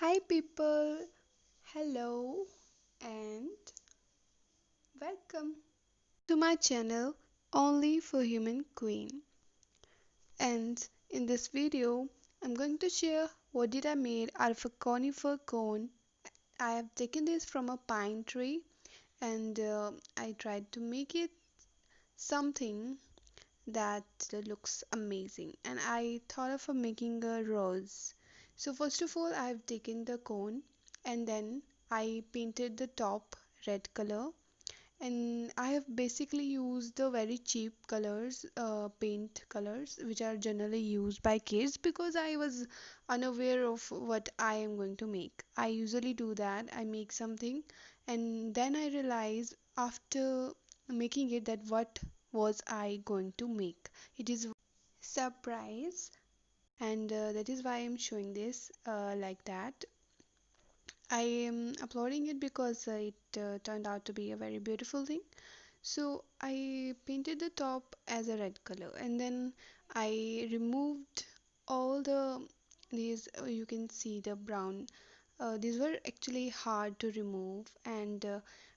Hi, people. Hello and welcome to my channel Only for Human Queen. And in this video, I'm going to share what did I made out of a conifer cone. I have taken this from a pine tree and I tried to make it something that looks amazing. And I thought of making a rose. So first of all, I've taken the cone and then I painted the top red color, and I have basically used the very cheap colors, paint colors, which are generally used by kids because I was unaware of what I am going to make. I usually do that. I make something and then I realize after making it that what was I going to make. It is surprise, and that is why I'm showing this like that. I am uploading it because it turned out to be a very beautiful thing. So I painted the top as a red color and then I removed all these you can see the brown. These were actually hard to remove, and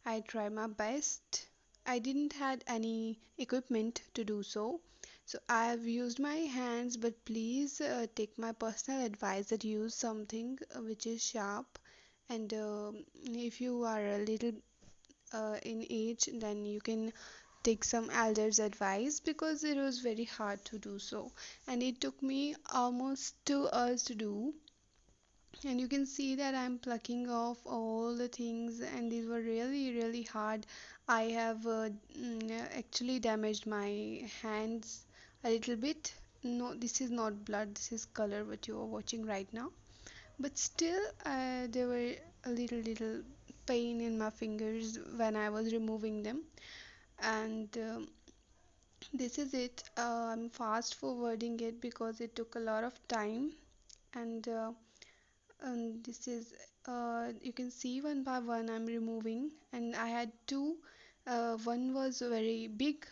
I tried my best. I didn't had any equipment to do so, so I have used my hands, but please take my personal advice that use something which is sharp, and if you are a little in age, then you can take some elders advice because it was very hard to do so, and it took me almost 2 hours to do. And you can see that I'm plucking off all the things, and these were really hard. I have actually damaged my hands a little bit. No, this is not blood, this is color what you are watching right now, but still there were a little pain in my fingers when I was removing them. And this is it. I'm fast forwarding it because it took a lot of time, and this is you can see one by one I'm removing, and I had two. One was very big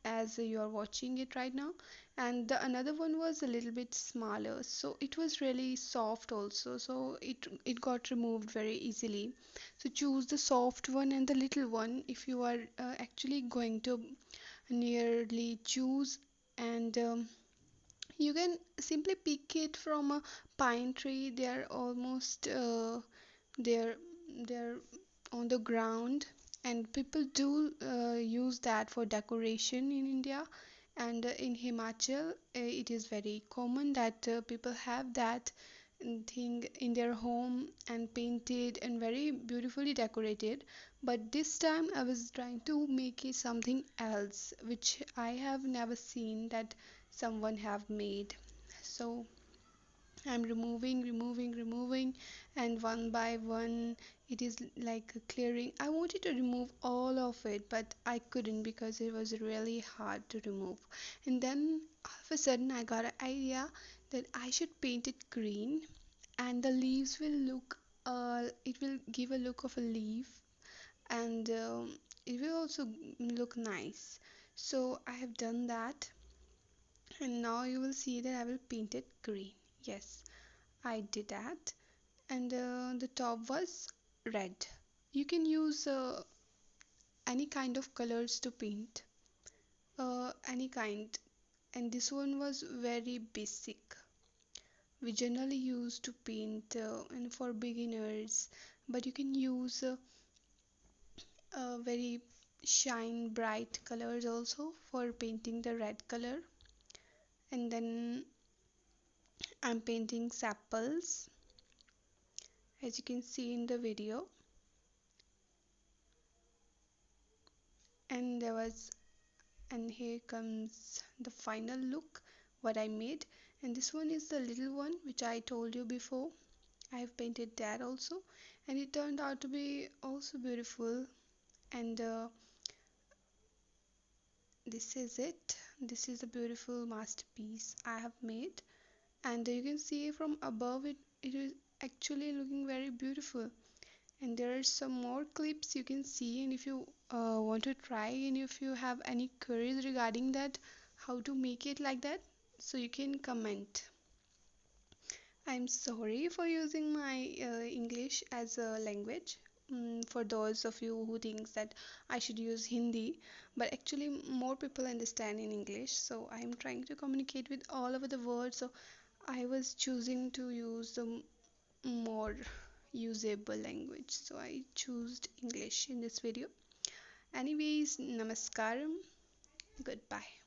as you are watching it right now, and the another one was a little bit smaller, so it was really soft also, so it got removed very easily. So choose the soft one and the little one if you are actually going to nearly choose. And you can simply pick it from a pine tree. They are almost they're they're on the ground, and people do use that for decoration in India. And in Himachal it is very common that people have that thing in their home and painted and very beautifully decorated. But this time I was trying to make it something else which I have never seen that someone have made. So I'm removing, and one by one it is like clearing. I wanted to remove all of it, but I couldn't because it was really hard to remove. And then all of a sudden I got an idea that I should paint it green, and the leaves will look it will give a look of a leaf, and it will also look nice. So I have done that, and now you will see that I will paint it green. Yes, I did that. And the top was red. You can use any kind of colors to paint, any kind. And this one was very basic. We generally use to paint and for beginners, but you can use very shine bright colors also for painting the red color. And then I'm painting sepals, as you can see in the video. And there was and here comes the final look what I made. And this one is the little one which I told you before. I have painted that also, and it turned out to be also beautiful. And this is it. This is a beautiful masterpiece I have made, and you can see from above it is actually looking very beautiful. And there are some more clips you can see, and if you want to try, and if you have any queries regarding that how to make it like that, so you can comment. I'm sorry for using my English as a language. For those of you who thinks that I should use Hindi, but actually more people understand in English, so I'm trying to communicate with all over the world. So I was choosing to use the more usable language, so I chose English in this video. Anyways, namaskaram, goodbye.